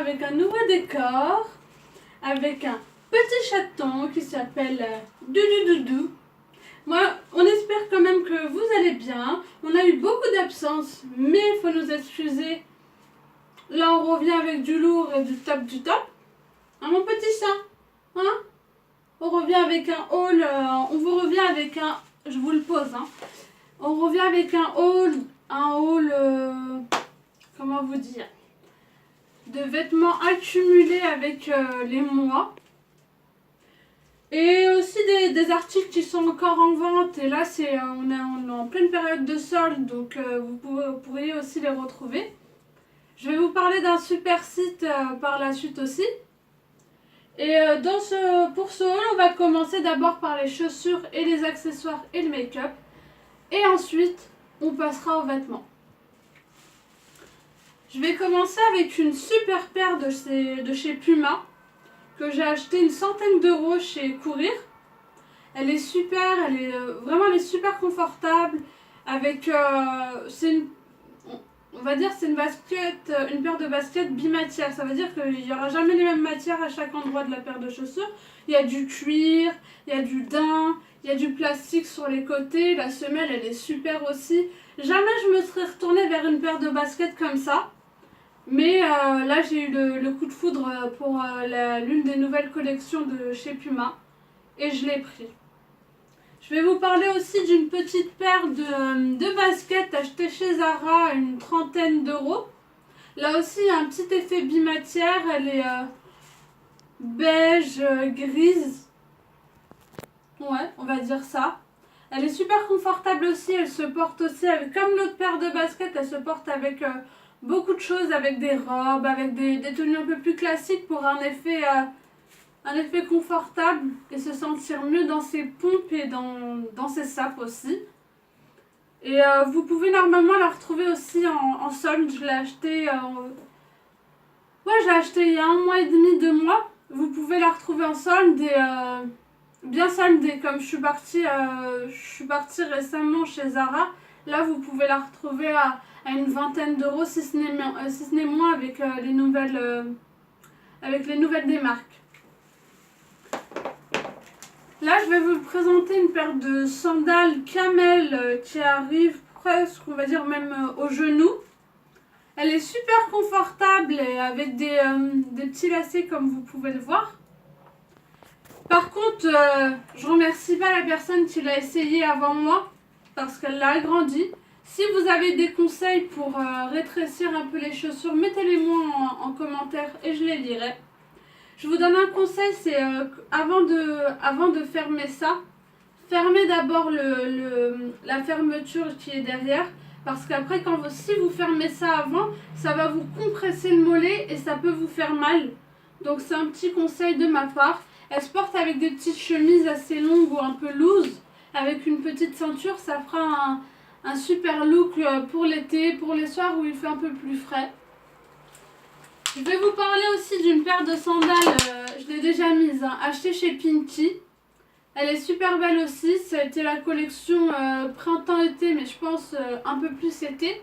avec un nouveau décor, avec un petit chaton qui s'appelle Doudou. Moi, on espère quand même que vous allez bien. On a eu beaucoup d'absences, mais il faut nous excuser. Là, on revient avec du lourd et du top du top. Hein, mon petit chat, hein? On revient avec un haul, on vous revient avec un, je vous le pose, hein. On revient avec un haul, comment vous dire, de vêtements accumulés avec les mois. Et aussi des articles qui sont encore en vente. Et là, on est en pleine période de solde, donc vous pourriez aussi les retrouver. Je vais vous parler d'un super site par la suite aussi. Et pour ce haul, on va commencer d'abord par les chaussures et les accessoires et le make-up. Et ensuite, on passera aux vêtements. Je vais commencer avec une super paire de chez Puma, que j'ai acheté une centaine d'euros chez Courir. Elle est super, elle est super confortable. Avec, on va dire c'est une paire de baskets bimatière. Ça veut dire qu'il n'y aura jamais les mêmes matières à chaque endroit de la paire de chaussures. Il y a du cuir, il y a du daim, il y a du plastique sur les côtés. La semelle, elle est super aussi. Jamais je me serais retournée vers une paire de baskets comme ça. Mais là, j'ai eu le coup de foudre pour l'une des nouvelles collections de chez Puma. Et je l'ai pris. Je vais vous parler aussi d'une petite paire de baskets achetées chez Zara à une trentaine d'euros. Là aussi, il y a un petit effet bimatière. Elle est beige, grise. Ouais, on va dire ça. Elle est super confortable aussi. Elle se porte aussi avec, comme l'autre paire de baskets, elle se porte avec beaucoup de choses, avec des robes, avec des tenues un peu plus classiques pour un effet confortable et se sentir mieux dans ses pompes et dans ses sapes aussi. Et vous pouvez normalement la retrouver aussi en solde. Je l'ai acheté j'ai acheté il y a 1 mois et demi, 2 mois. Vous pouvez la retrouver en solde et bien soldée. Comme je suis partie récemment chez Zara, là vous pouvez la retrouver à une vingtaine d'euros, si ce n'est moins avec les nouvelles des marques. Là, je vais vous présenter une paire de sandales camel qui arrive presque, on va dire même au genou. Elle est super confortable et avec des petits lacets comme vous pouvez le voir. Par contre, je remercie pas la personne qui l'a essayé avant moi parce qu'elle l'a agrandi. Si vous avez des conseils pour rétrécir un peu les chaussures, mettez-les moi en commentaire et je les lirai. Je vous donne un conseil, c'est avant de fermer ça, fermez d'abord la fermeture qui est derrière. Parce qu'après, si vous fermez ça avant, ça va vous compresser le mollet et ça peut vous faire mal. Donc c'est un petit conseil de ma part. Elle se porte avec des petites chemises assez longues ou un peu loose. Avec une petite ceinture, ça fera un super look pour l'été, pour les soirs où il fait un peu plus frais. Je vais vous parler aussi d'une paire de sandales, je l'ai déjà mise, hein, achetée chez Pinky. Elle est super belle aussi, ça a été la collection printemps-été, mais je pense un peu plus été.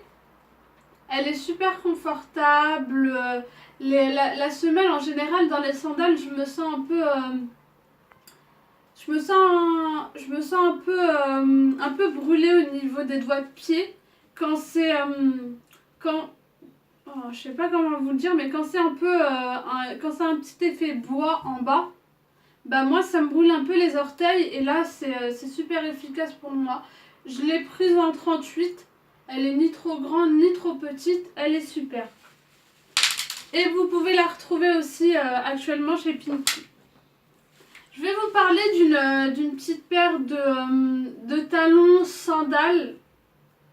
Elle est super confortable, la semelle en général dans les sandales, je me sens un peu... je me sens un peu brûlée au niveau des doigts de pied quand c'est... je sais pas comment vous le dire, mais quand c'est un peu... quand c'est un petit effet bois en bas, bah moi ça me brûle un peu les orteils et là c'est super efficace pour moi. Je l'ai prise en 38, elle est ni trop grande ni trop petite, elle est super. Et vous pouvez la retrouver aussi actuellement chez Pinky. Je vais vous parler d'une petite paire de talons sandales,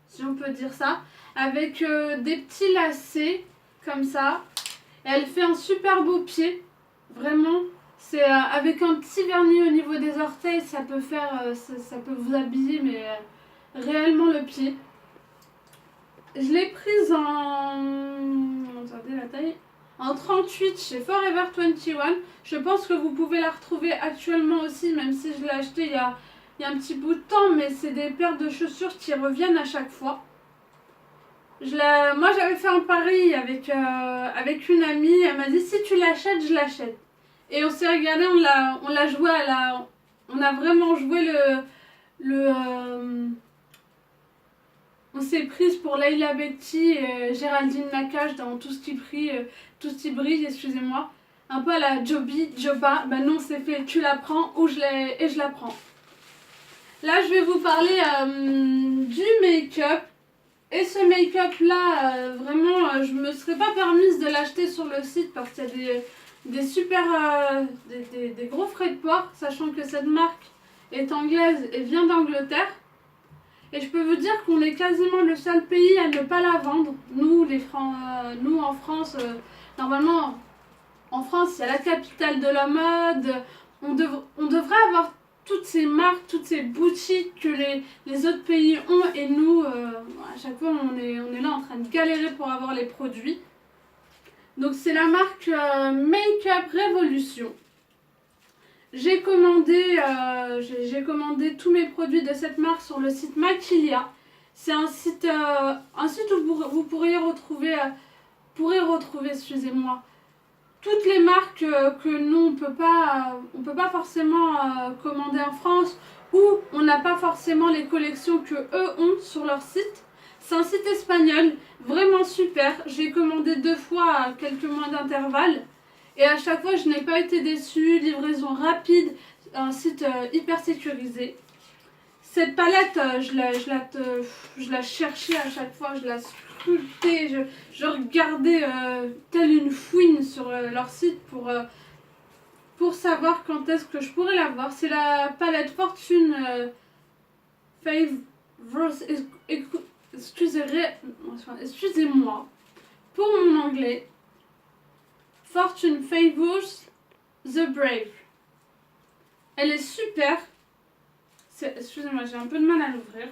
si on peut dire ça, avec des petits lacets comme ça. Et elle fait un super beau pied, vraiment. C'est avec un petit vernis au niveau des orteils, ça peut vous habiller, mais réellement le pied. Je l'ai prise attendez la taille, en 38 chez Forever 21. Je pense que vous pouvez la retrouver actuellement aussi, même si je l'ai achetée il y a un petit bout de temps, mais c'est des paires de chaussures qui reviennent à chaque fois. Moi j'avais fait un pari avec une amie, elle m'a dit si tu l'achètes, je l'achète. Et on s'est regardé, on l'a joué on a vraiment joué le on s'est prise pour Leila Bekti et Géraldine Nakache dans Tout ce qui brille, excusez-moi. Un peu à la Joba. Ben non, c'est fait, tu la prends et je la prends. Là, je vais vous parler du make-up. Et ce make-up là, vraiment, je me serais pas permise de l'acheter sur le site parce qu'il y a des super, des gros frais de port, sachant que cette marque est anglaise et vient d'Angleterre. Et je peux vous dire qu'on est quasiment le seul pays à ne pas la vendre. Nous en France, normalement, en France, il y a la capitale de la mode. On devrait avoir toutes ces marques, toutes ces boutiques que les autres pays ont. Et nous, à chaque fois, on est là en train de galérer pour avoir les produits. Donc c'est la marque Make-up Revolution. J'ai commandé tous mes produits de cette marque sur le site Maquilia. C'est un site où vous pourrez retrouver, excusez-moi, toutes les marques que nous on peut pas forcément commander en France, ou on n'a pas forcément les collections que eux ont sur leur site. C'est un site espagnol, vraiment super. J'ai commandé 2 fois à quelques mois d'intervalle. Et à chaque fois, je n'ai pas été déçue. Livraison rapide, un site hyper sécurisé. Cette palette, je la cherchais à chaque fois, je la scrutais, je regardais telle une fouine sur leur site pour savoir quand est-ce que je pourrais l'avoir. C'est la palette Fortune Favors. Excusez-moi pour mon anglais. Fortune Favors the Brave. Elle est super. Excusez-moi, j'ai un peu de mal à l'ouvrir.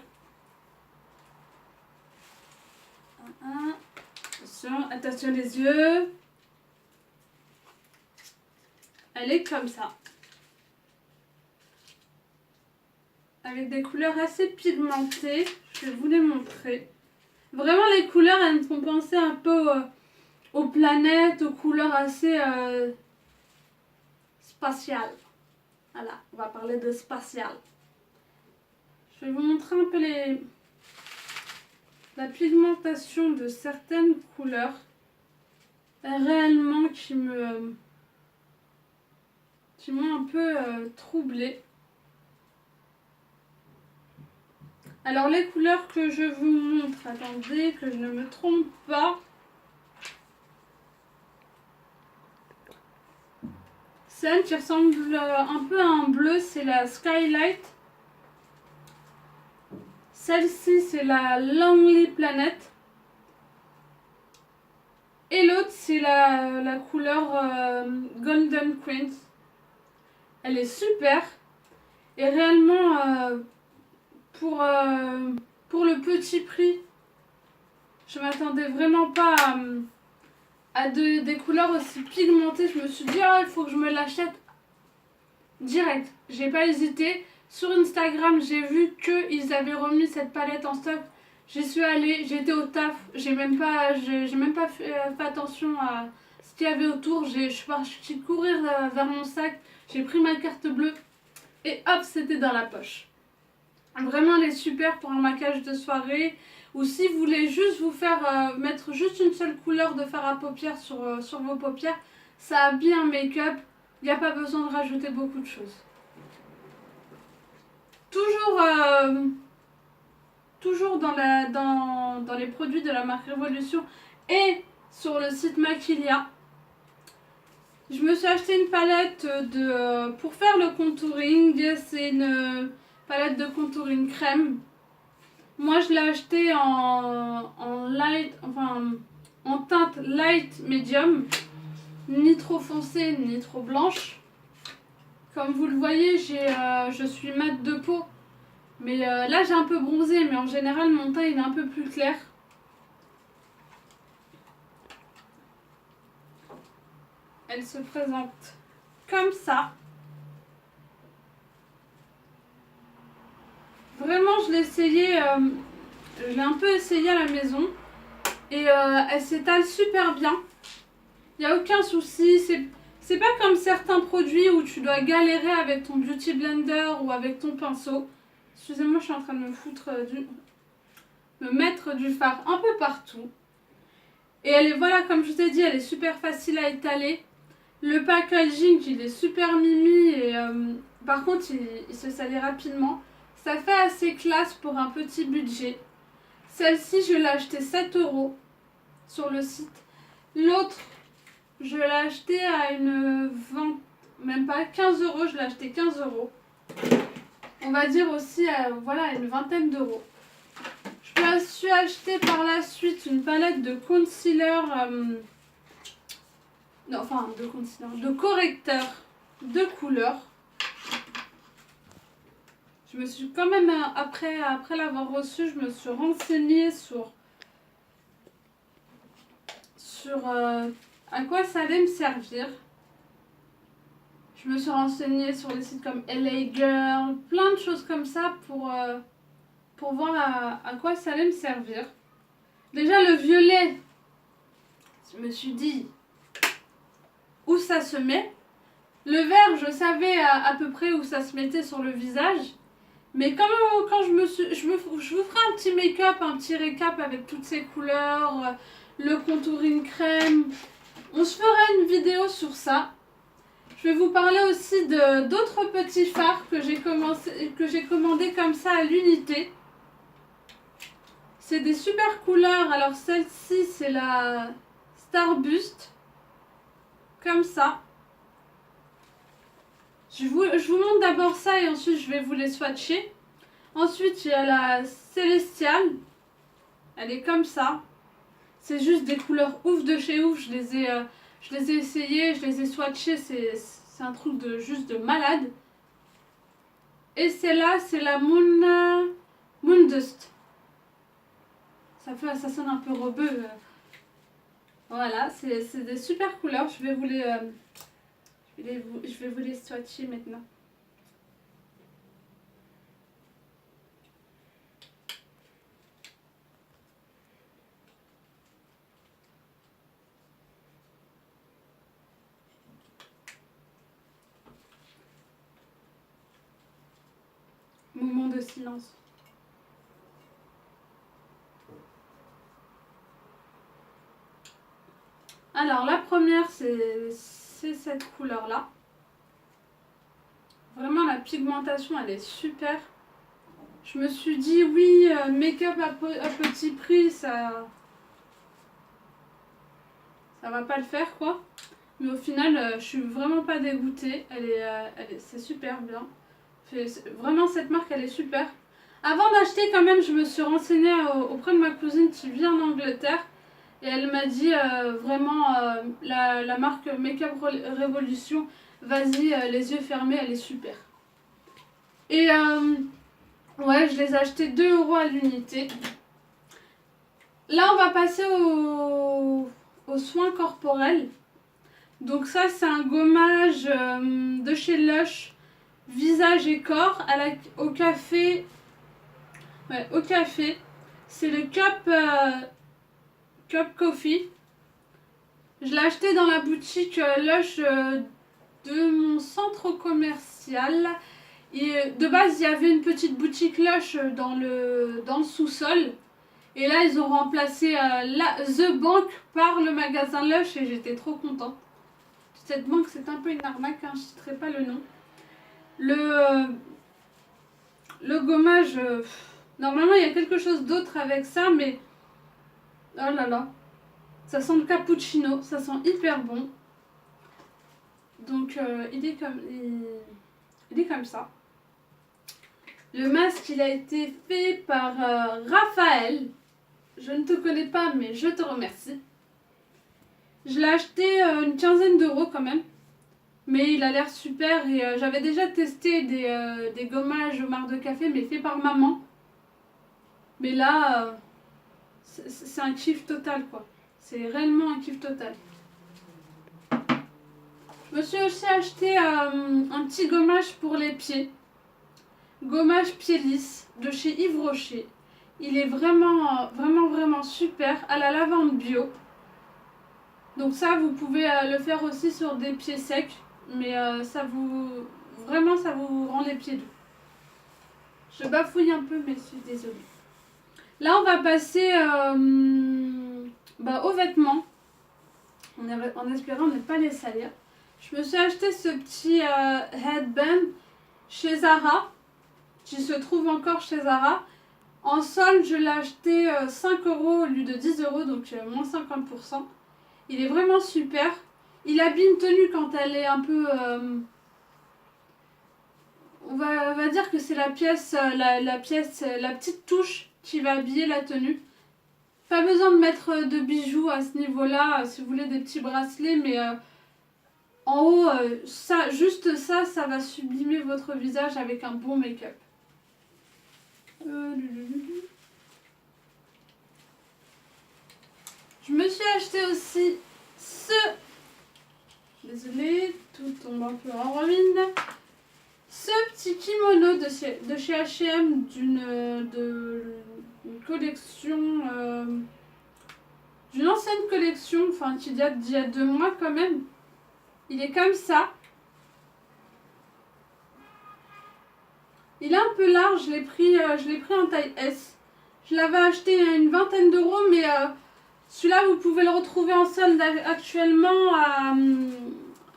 Attention les yeux. Elle est comme ça. Avec des couleurs assez pigmentées. Je vais vous les montrer. Vraiment, les couleurs, elles me font penser un peu aux planètes, aux couleurs assez spatiales. Voilà, on va parler de spatial. Je vais vous montrer un peu la pigmentation de certaines couleurs réellement qui m'ont un peu troublée. Alors les couleurs que je vous montre, attendez que je ne me trompe pas. Celle qui ressemble un peu à un bleu, c'est la Skylight. Celle-ci, c'est la Lonely Planet. Et l'autre, c'est la couleur Golden Queen. Elle est super. Et réellement, pour le petit prix, je m'attendais vraiment pas à des couleurs aussi pigmentées. Je me suis dit, oh, il faut que je me l'achète direct. J'ai pas hésité. Sur Instagram, j'ai vu qu'ils avaient remis cette palette en stock. J'y suis allée, j'étais au taf, j'ai même pas fait attention à ce qu'il y avait autour. Je suis partie courir vers mon sac, j'ai pris ma carte bleue et hop, c'était dans la poche. Vraiment, elle est super pour un maquillage de soirée. Ou si vous voulez juste vous faire mettre juste une seule couleur de fard à paupières sur vos paupières, ça habille un make-up. Il n'y a pas besoin de rajouter beaucoup de choses. Toujours dans les produits de la marque Révolution et sur le site Maquilia, je me suis acheté une palette pour faire le contouring. C'est une palette de contouring crème. Moi je l'ai acheté en light, enfin en teinte light medium, ni trop foncée ni trop blanche. Comme vous le voyez, je suis mate de peau, mais là j'ai un peu bronzé, mais en général mon teint il est un peu plus clair. Elle se présente comme ça. Vraiment, je l'ai un peu essayé à la maison. et elle s'étale super bien. Il n'y a aucun souci. C'est pas comme certains produits où tu dois galérer avec ton beauty blender ou avec ton pinceau. Excusez-moi, je suis en train de me mettre du fard un peu partout. Et elle est, voilà, comme je t'ai dit, elle est super facile à étaler. Le packaging, il est super mimi et par contre, il se salit rapidement. Ça fait assez classe pour un petit budget. Celle-ci, je l'ai achetée 7 € sur le site. L'autre, je l'ai acheté à une vente, même pas 15 €, je l'ai acheté 15 €. On va dire aussi, voilà, une vingtaine d'euros. Je me suis acheté par la suite une palette de concealer, non, enfin de concealer, de correcteur de couleur. Je me suis quand même, après l'avoir reçu, je me suis renseignée sur à quoi ça allait me servir. Je me suis renseignée sur des sites comme LA Girl, plein de choses comme ça pour voir à quoi ça allait me servir. Déjà le violet, je me suis dit où ça se met. Le vert, je savais à peu près où ça se mettait sur le visage. Mais quand je vous ferai un petit make-up, un petit récap avec toutes ces couleurs, le contouring crème. On se fera une vidéo sur ça. Je vais vous parler aussi d'autres petits fards que j'ai commandés comme ça à l'unité. C'est des super couleurs. Alors celle-ci, c'est la Starburst. Comme ça. Je vous montre d'abord ça et ensuite je vais vous les swatcher. Ensuite, il y a la Célestiale. Elle est comme ça. C'est juste des couleurs ouf de chez ouf. Je les ai essayées, je les ai swatchées. C'est un truc juste de malade. Et celle-là, c'est la Moondust. Ça sonne un peu rebeu. Voilà, c'est des super couleurs. Je vais vous les swatcher maintenant. Moment de silence. Alors la première, c'est cette couleur-là. Vraiment la pigmentation, elle est super. Je me suis dit oui, make-up à petit prix, ça va pas le faire quoi. Mais au final, je suis vraiment pas dégoûtée. C'est super bien. Vraiment cette marque, elle est super. Avant d'acheter quand même, je me suis renseignée auprès de ma cousine qui vit en Angleterre. Et elle m'a dit vraiment la marque Make-up Revolution, vas-y les yeux fermés, elle est super. Et ouais, je les ai achetés 2 € à l'unité. Là, on va passer aux soins corporels. Donc ça, c'est un gommage de chez Lush, visage et corps, au café. Ouais, au café. C'est le Cup Coffee. Je l'ai acheté dans la boutique Lush de mon centre commercial. Et de base, il y avait une petite boutique Lush dans le sous-sol. Et là, ils ont remplacé The Bank par le magasin Lush et j'étais trop contente. Cette banque, c'est un peu une arnaque, hein, je ne citerai pas le nom. Le gommage, normalement, il y a quelque chose d'autre avec ça, mais oh là là, ça sent le cappuccino, ça sent hyper bon. Donc, il est comme ça. Le masque, il a été fait par Raphaël. Je ne te connais pas, mais je te remercie. Je l'ai acheté une quinzaine d'euros quand même. Mais il a l'air super et j'avais déjà testé des gommages au marc de café, mais fait par maman. Mais là, c'est un kiff total quoi. C'est réellement un kiff total. Je me suis aussi acheté un petit gommage pour les pieds. Gommage pied lisse de chez Yves Rocher. Il est vraiment, vraiment super à la lavande bio. Donc ça, vous pouvez le faire aussi sur des pieds secs. Mais vraiment, ça vous rend les pieds doux. Je bafouille un peu, mais je suis désolée. Là, on va passer aux vêtements. En espérant ne pas les salir. Je me suis acheté ce petit headband chez Zara. Qui se trouve encore chez Zara. En solde, je l'ai acheté 5 € au lieu de 10 €, donc moins 50%. Il est vraiment super. Il habille une tenue quand elle est un peu... on va dire que c'est la pièce, la petite touche qui va habiller la tenue. Pas besoin de mettre de bijoux à ce niveau-là, si vous voulez des petits bracelets, mais en haut, juste ça, ça va sublimer votre visage avec un bon make-up. Je me suis acheté aussi désolée, tout tombe un peu en ruine. Ce petit kimono de chez H&M d'une collection, d'une ancienne collection, enfin qui date d'il y a 2 mois quand même. Il est comme ça. Il est un peu large, je l'ai pris en taille S. Je l'avais acheté à une vingtaine d'euros, mais celui-là vous pouvez le retrouver en solde actuellement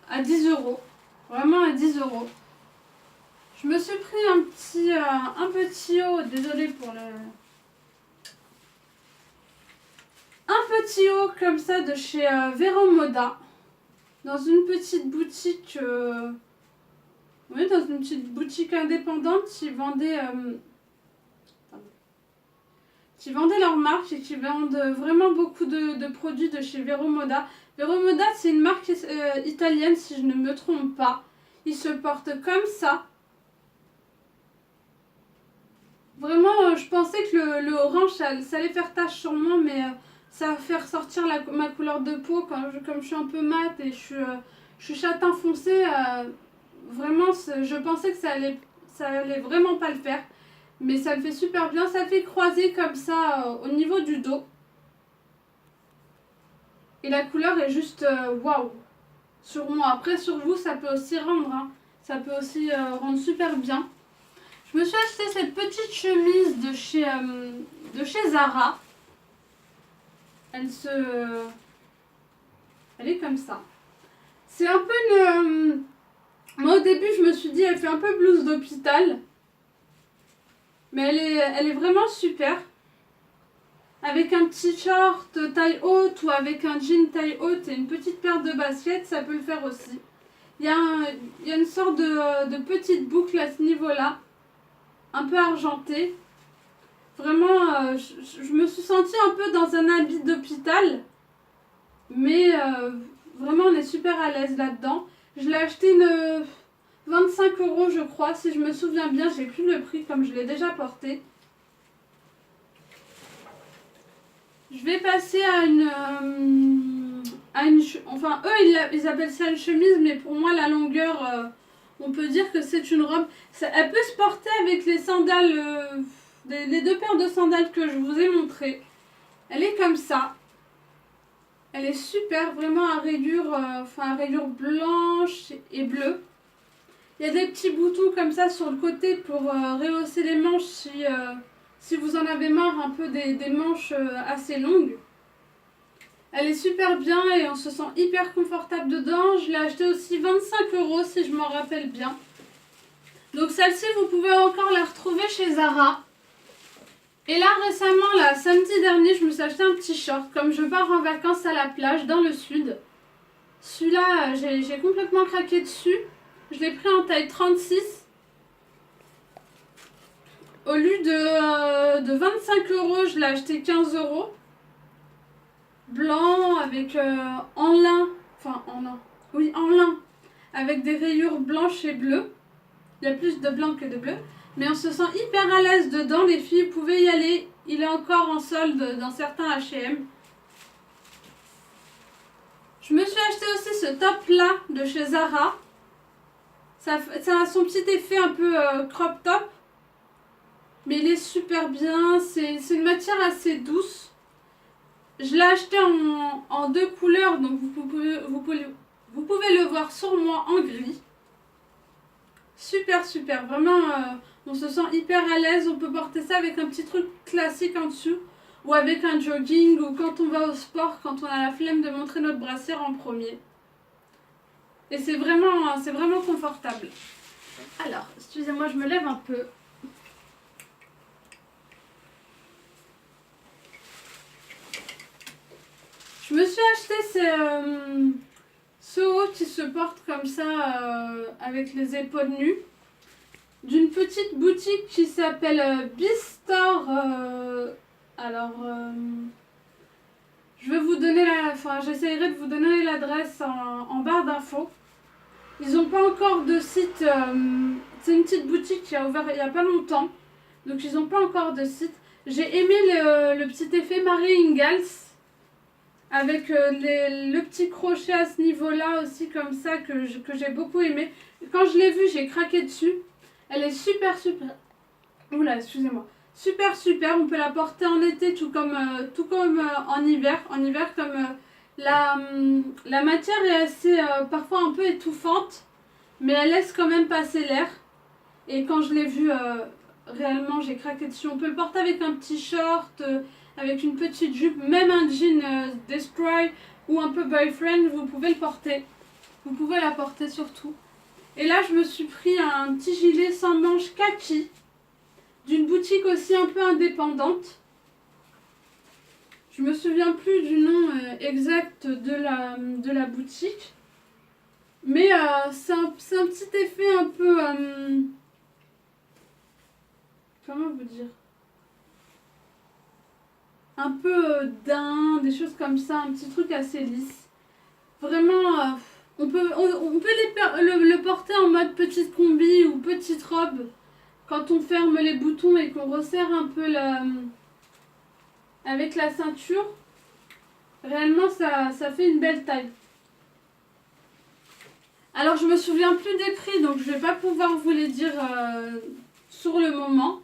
à 10 €. Vraiment à 10 €. Je me suis pris un petit haut, désolée pour le... Un petit haut comme ça de chez Vero Moda. Dans une petite boutique... oui, dans une petite boutique indépendante qui vendait leur marque et qui vendent vraiment beaucoup de produits de chez Vero Moda. Vero Moda, c'est une marque italienne si je ne me trompe pas. Ils se portent comme ça. Vraiment, je pensais que le orange, ça allait faire tache sur moi, mais ça va faire sortir ma couleur de peau comme je suis un peu mate et je suis châtain foncé. Vraiment, je pensais que ça allait vraiment pas le faire. Mais ça le fait super bien. Ça fait croiser comme ça au niveau du dos. Et la couleur est juste waouh sur moi. Après, sur vous, ça peut aussi rendre. Hein. Ça peut aussi rendre super bien. Je me suis acheté cette petite chemise de chez Zara. Elle est comme ça. C'est un peu une... moi au début je me suis dit elle fait un peu blouse d'hôpital. Mais elle est vraiment super. Avec un petit short taille haute ou avec un jean taille haute et une petite paire de baskets, ça peut le faire aussi. Il y a une sorte de petite boucle à ce niveau-là. Un peu argentée. Vraiment, je me suis sentie un peu dans un habit d'hôpital. Mais vraiment, on est super à l'aise là-dedans. Je l'ai acheté 25 € je crois, si je me souviens bien. J'ai plus le prix comme je l'ai déjà porté. Je vais passer à enfin, eux, ils appellent ça une chemise, mais pour moi, la longueur, on peut dire que c'est une robe. Elle peut se porter avec les sandales, les 2 paires de sandales que je vous ai montrées. Elle est comme ça. Elle est super, vraiment à rayures blanches et bleues. Il y a des petits boutons comme ça sur le côté pour rehausser les manches si vous en avez marre un peu des manches assez longues. Elle est super bien et on se sent hyper confortable dedans. Je l'ai acheté aussi 25 € si je m'en rappelle bien. Donc celle-ci, vous pouvez encore la retrouver chez Zara. Et là récemment, là, samedi dernier, je me suis acheté un petit short. Comme je pars en vacances à la plage dans le sud. Celui-là, j'ai complètement craqué dessus. Je l'ai pris en taille 36. Au lieu de 25 €, je l'ai acheté 15 €. Blanc avec en lin. Enfin en lin. Oui, en lin. Avec des rayures blanches et bleues. Il y a plus de blanc que de bleu. Mais on se sent hyper à l'aise dedans. Les filles, vous pouvez y aller. Il est encore en solde dans certains H&M. Je me suis acheté aussi ce top-là de chez Zara. Ça a son petit effet un peu crop top. Mais il est super bien, c'est une matière assez douce. Je l'ai acheté en deux couleurs, donc vous pouvez le voir sur moi en gris. Super, super, vraiment, on se sent hyper à l'aise. On peut porter ça avec un petit truc classique en dessous, ou avec un jogging, ou quand on va au sport, quand on a la flemme de montrer notre brassière en premier. Et c'est vraiment confortable. Alors, excusez-moi, je me lève un peu. Je me suis acheté ce haut qui se porte comme ça, avec les épaules nues, d'une petite boutique qui s'appelle Beastore. Je vais vous donner j'essaierai de vous donner l'adresse en barre d'infos. Ils n'ont pas encore de site. C'est une petite boutique qui a ouvert il n'y a pas longtemps, donc ils n'ont pas encore de site. J'ai aimé le petit effet Marie Ingalls, avec le petit crochet à ce niveau-là aussi, comme ça, que j'ai beaucoup aimé. Quand je l'ai vue, j'ai craqué dessus. Elle est super. Oula, excusez-moi. Super, on peut la porter en été tout comme en hiver. En hiver, comme la matière est assez, parfois un peu étouffante, mais elle laisse quand même passer l'air. Et quand je l'ai vue, réellement, j'ai craqué dessus. On peut le porter avec un petit short, avec une petite jupe, même un jean Destroy ou un peu boyfriend, vous pouvez le porter. Vous pouvez la porter surtout. Et là, je me suis pris un petit gilet sans manches kaki, d'une boutique aussi un peu indépendante. Je me souviens plus du nom exact de la boutique. Mais c'est un petit effet un peu... comment vous dire, un peu daim, des choses comme ça, un petit truc assez lisse. Vraiment, on peut le porter en mode petite combi ou petite robe. Quand on ferme les boutons et qu'on resserre un peu avec la ceinture, réellement ça fait une belle taille. Alors je me souviens plus des prix, donc je vais pas pouvoir vous les dire sur le moment.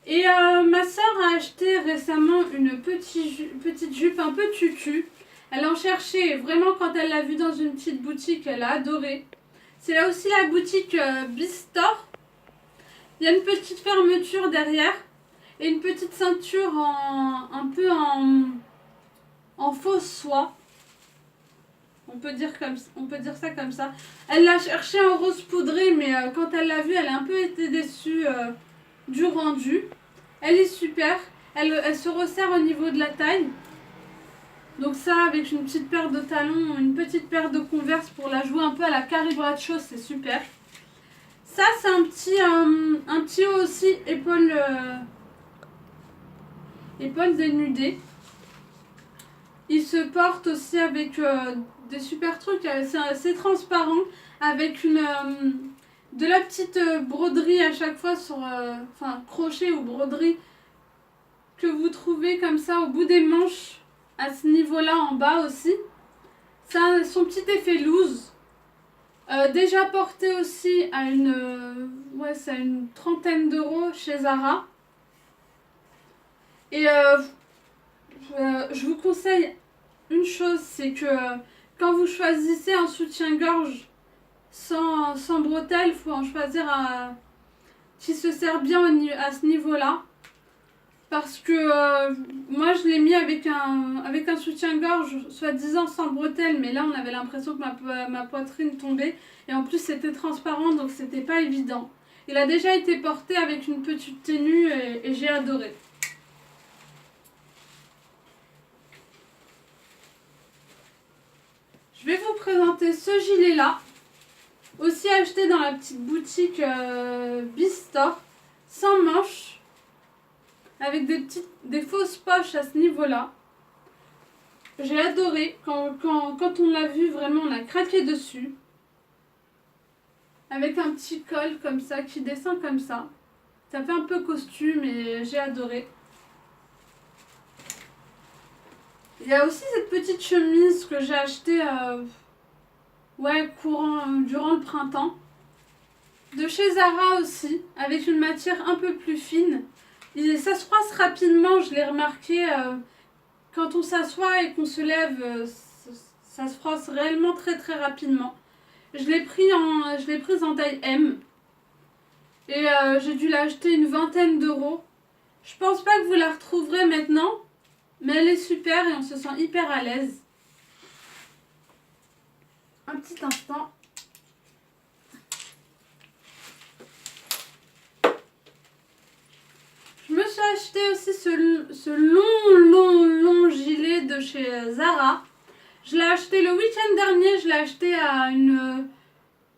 Et ma soeur a acheté récemment une petite jupe un peu tutu. Elle en cherchait, vraiment, quand elle l'a vue dans une petite boutique, elle a adoré. C'est là aussi la boutique Beastore. Il y a une petite fermeture derrière et une petite ceinture un peu en fausse soie. On peut dire ça comme ça. Elle l'a cherché en rose poudré, mais quand elle l'a vue, elle a un peu été déçue du rendu. Elle est super. Elle se resserre au niveau de la taille. Donc ça, avec une petite paire de talons, une petite paire de Converse pour la jouer un peu à la Carrie Bradshaw, c'est super. Ça, c'est un petit haut aussi, épaules dénudées. Il se porte aussi avec des super trucs, c'est assez transparent, avec de la petite broderie à chaque fois sur, crochet ou broderie que vous trouvez comme ça au bout des manches, à ce niveau-là en bas aussi. Ça a son petit effet loose. Déjà porté aussi à c'est à une trentaine d'euros chez Zara. Et je vous conseille une chose, c'est que quand vous choisissez un soutien-gorge sans bretelles, il faut en choisir un qui se sert bien à ce niveau-là. Parce que moi je l'ai mis avec un soutien-gorge soi-disant sans bretelles, mais là on avait l'impression que ma poitrine tombait et en plus c'était transparent, donc c'était pas évident. Il a déjà été porté avec une petite tenue et j'ai adoré. Je vais vous présenter ce gilet là, aussi acheté dans la petite boutique Beastore, sans manches, avec des fausses poches à ce niveau-là. J'ai adoré. Quand on l'a vu, vraiment, on a craqué dessus. Avec un petit col comme ça, qui descend comme ça. Ça fait un peu costume et j'ai adoré. Il y a aussi cette petite chemise que j'ai achetée durant le printemps. de chez Zara aussi, avec une matière un peu plus fine. Ça se froisse rapidement, je l'ai remarqué, quand on s'assoit et qu'on se lève, ça se froisse réellement très très rapidement. Je l'ai prise en taille M et j'ai dû l'acheter une vingtaine d'euros. Je pense pas que vous la retrouverez maintenant, mais elle est super et on se sent hyper à l'aise. Un petit instant. Je me suis acheté aussi ce long gilet de chez Zara. Je l'ai acheté le week-end dernier, je l'ai acheté à une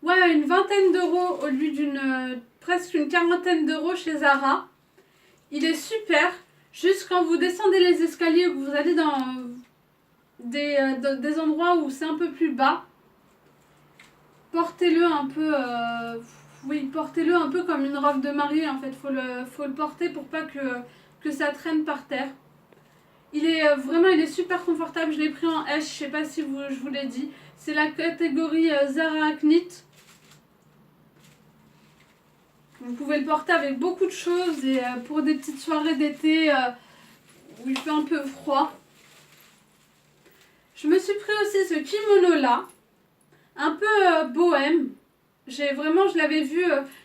vingtaine d'euros au lieu d'une presque une quarantaine d'euros chez Zara. Il est super. Juste quand vous descendez les escaliers ou que vous allez dans des endroits où c'est un peu plus bas, portez-le un peu, portez-le un peu comme une robe de mariée en fait. Faut le porter pour pas que ça traîne par terre. Il est super confortable. Je l'ai pris en S, je sais pas si je vous l'ai dit. C'est la catégorie Zara Knit. Vous pouvez le porter avec beaucoup de choses et pour des petites soirées d'été où il fait un peu froid. Je me suis pris aussi ce kimono là, un peu bohème. Je l'avais vu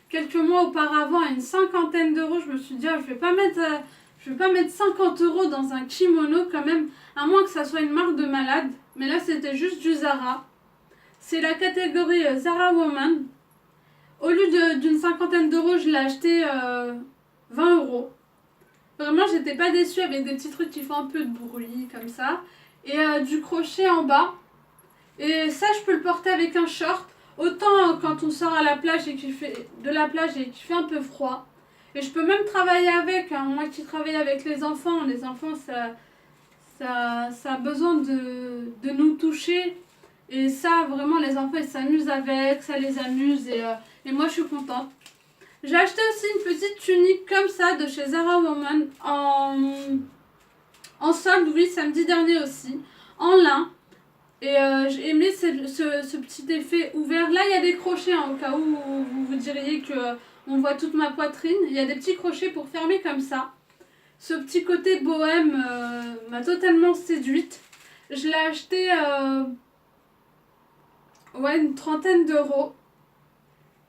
quelques mois auparavant à une cinquantaine d'euros. Je me suis dit, je vais pas mettre 50 euros dans un kimono quand même, à moins que ça soit une marque de malade. Mais là, c'était juste du Zara. C'est la catégorie Zara Woman. Au lieu d'une cinquantaine d'euros, je l'ai acheté 20 euros. Vraiment, j'étais pas déçue avec des petits trucs qui font un peu de bruit comme ça. Et du crochet en bas. Et ça, je peux le porter avec un short. Autant quand on sort à la plage et qu'il fait un peu froid. Et je peux même travailler avec. Hein. Moi qui travaille avec les enfants ça a besoin de nous toucher. Et ça, vraiment, les enfants, ils s'amusent avec, ça les amuse. Et moi, je suis contente. J'ai acheté aussi une petite tunique comme ça de chez Zara Woman en solde, oui, samedi dernier aussi, en lin. Et j'ai aimé ce petit effet ouvert. Là, il y a des crochets, hein, au cas où vous diriez que on voit toute ma poitrine. Il y a des petits crochets pour fermer comme ça. Ce petit côté bohème m'a totalement séduite. Je l'ai acheté une trentaine d'euros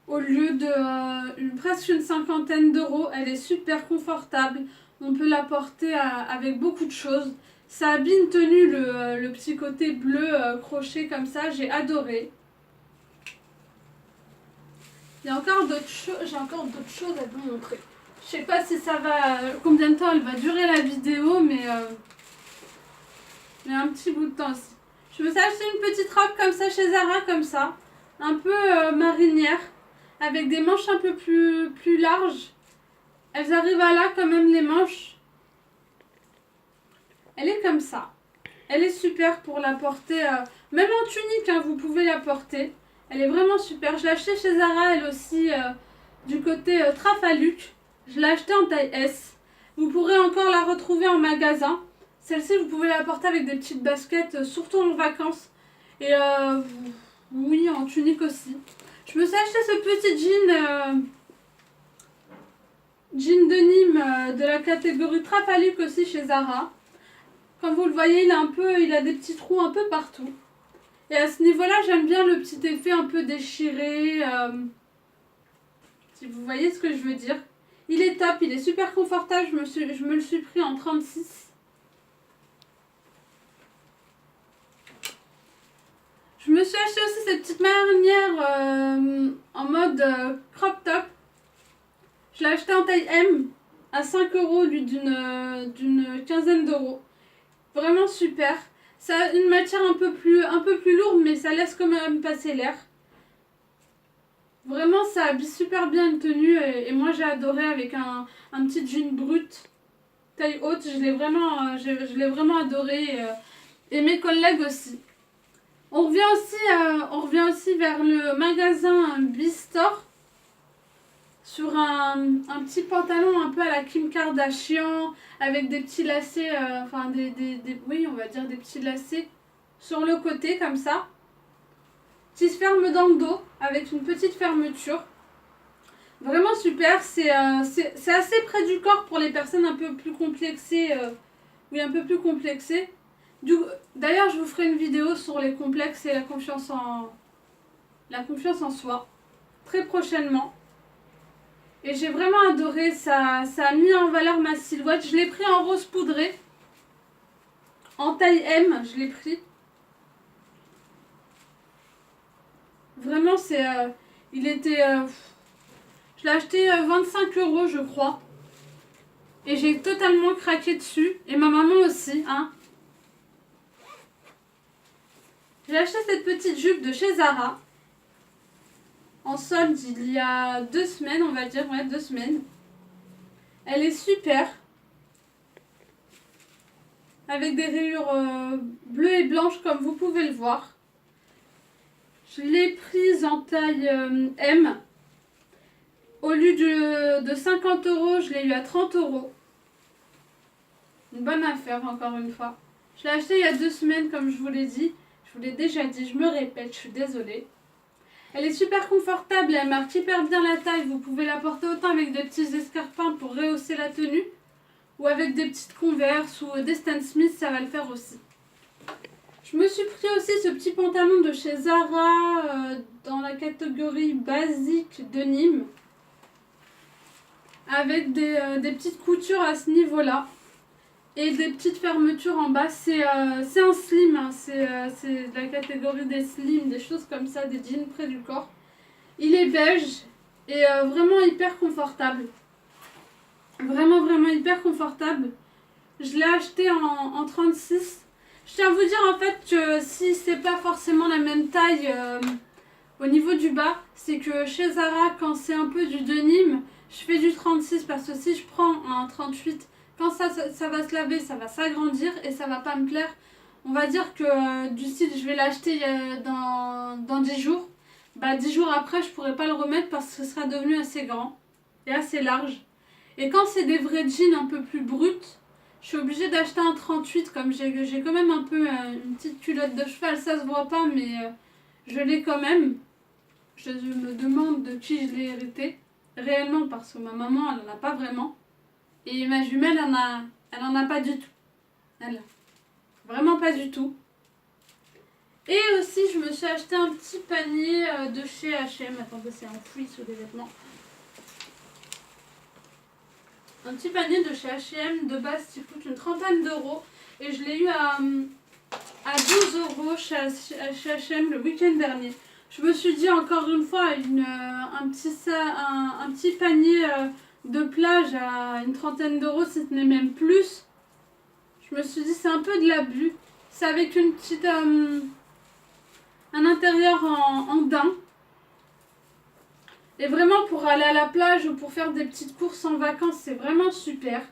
au lieu de presque une cinquantaine d'euros. Elle est super confortable. On peut la porter avec beaucoup de choses. Ça a bien tenu le petit côté bleu crochet comme ça. J'ai adoré. J'ai encore d'autres choses à vous montrer. Je sais pas si ça va, combien de temps elle va durer la vidéo, mais un petit bout de temps aussi. Je me suis acheté une petite robe comme ça chez Zara, comme ça. Un peu marinière, avec des manches un peu plus larges. Elles arrivent à là quand même, les manches. Elle est comme ça. Elle est super pour la porter, même en tunique, hein, vous pouvez la porter. Elle est vraiment super. Je l'ai achetée chez Zara, elle aussi, du côté Trafalluc. Je l'ai achetée en taille S. Vous pourrez encore la retrouver en magasin. Celle-ci, vous pouvez la porter avec des petites baskets, surtout en vacances. Et oui, en tunique aussi. Je me suis acheté ce petit jean denim de la catégorie Trafalluc aussi chez Zara. Comme vous le voyez, il a des petits trous un peu partout. Et à ce niveau-là, j'aime bien le petit effet un peu déchiré. Si vous voyez ce que je veux dire. Il est top, il est super confortable. Je me le suis pris en 36. Je me suis acheté aussi cette petite marinière en mode crop top. Je l'ai acheté en taille M à 5 euros au lieu d'une quinzaine d'euros. Vraiment super. Ça a une matière un peu plus lourde, mais ça laisse quand même passer l'air. Vraiment, ça habille super bien une tenue. Et moi, j'ai adoré avec un petit jean brut, taille haute. Je l'ai vraiment adoré. Et mes collègues aussi. On revient aussi vers le magasin Bistore. Sur un petit pantalon un peu à la Kim Kardashian, avec des petits lacets, oui, on va dire des petits lacets sur le côté comme ça, qui se ferme dans le dos avec une petite fermeture. Vraiment super, c'est assez près du corps pour les personnes un peu plus complexées. Oui, un peu plus complexées. D'ailleurs, je vous ferai une vidéo sur les complexes et la confiance en soi, très prochainement. Et j'ai vraiment adoré, ça a mis en valeur ma silhouette. Je l'ai pris en rose poudré, en taille M, je l'ai pris. Vraiment, il était... je l'ai acheté 25 € je crois. Et j'ai totalement craqué dessus. Et ma maman aussi, hein. J'ai acheté cette petite jupe de chez Zara. En solde il y a 2 semaines, on va dire. Ouais, 2 semaines. Elle est super. Avec des rayures bleues et blanches comme vous pouvez le voir. Je l'ai prise en taille M. Au lieu de 50 €, je l'ai eu à 30 €. Une bonne affaire, encore une fois. Je l'ai acheté il y a 2 semaines, comme je vous l'ai dit. Je vous l'ai déjà dit, je me répète, je suis désolée. Elle est super confortable, elle marque hyper bien la taille. Vous pouvez la porter autant avec des petits escarpins pour rehausser la tenue, ou avec des petites Converse ou des Stan Smith, ça va le faire aussi. Je me suis pris aussi ce petit pantalon de chez Zara dans la catégorie basique de Nîmes, avec des petites coutures à ce niveau-là et des petites fermetures en bas. C'est un slim, hein. C'est la catégorie des slims, des choses comme ça, des jeans près du corps. Il est beige et vraiment hyper confortable. Vraiment, vraiment hyper confortable. Je l'ai acheté en 36. Je tiens à vous dire en fait que si c'est pas forcément la même taille au niveau du bas, c'est que chez Zara, quand c'est un peu du denim, je fais du 36 parce que si je prends un 38, quand ça va se laver, ça va s'agrandir et ça va pas me plaire. On va dire que du style, je vais l'acheter dans 10 jours. Bah 10 jours après, je pourrais pas le remettre parce que ce sera devenu assez grand et assez large. Et quand c'est des vrais jeans un peu plus bruts, je suis obligée d'acheter un 38, comme j'ai quand même un peu une petite culotte de cheval, ça se voit pas, mais je l'ai quand même. Je me demande de qui je l'ai hérité, réellement, parce que ma maman, elle en a pas vraiment. Et ma jumelle, elle en a pas du tout. Elle, vraiment pas du tout. Et aussi, je me suis acheté un petit panier de chez H&M. Attendez, c'est enfoui sous les vêtements. Un petit panier de chez H&M de base qui coûte une trentaine d'euros. Et je l'ai eu à 12 € chez H&M le week-end dernier. Je me suis dit encore une fois, un petit panier de plage à une trentaine d'euros, si ce n'est même plus. Je me suis dit c'est un peu de l'abus. C'est avec une petite un intérieur en daim. Et vraiment pour aller à la plage ou pour faire des petites courses en vacances, c'est vraiment super.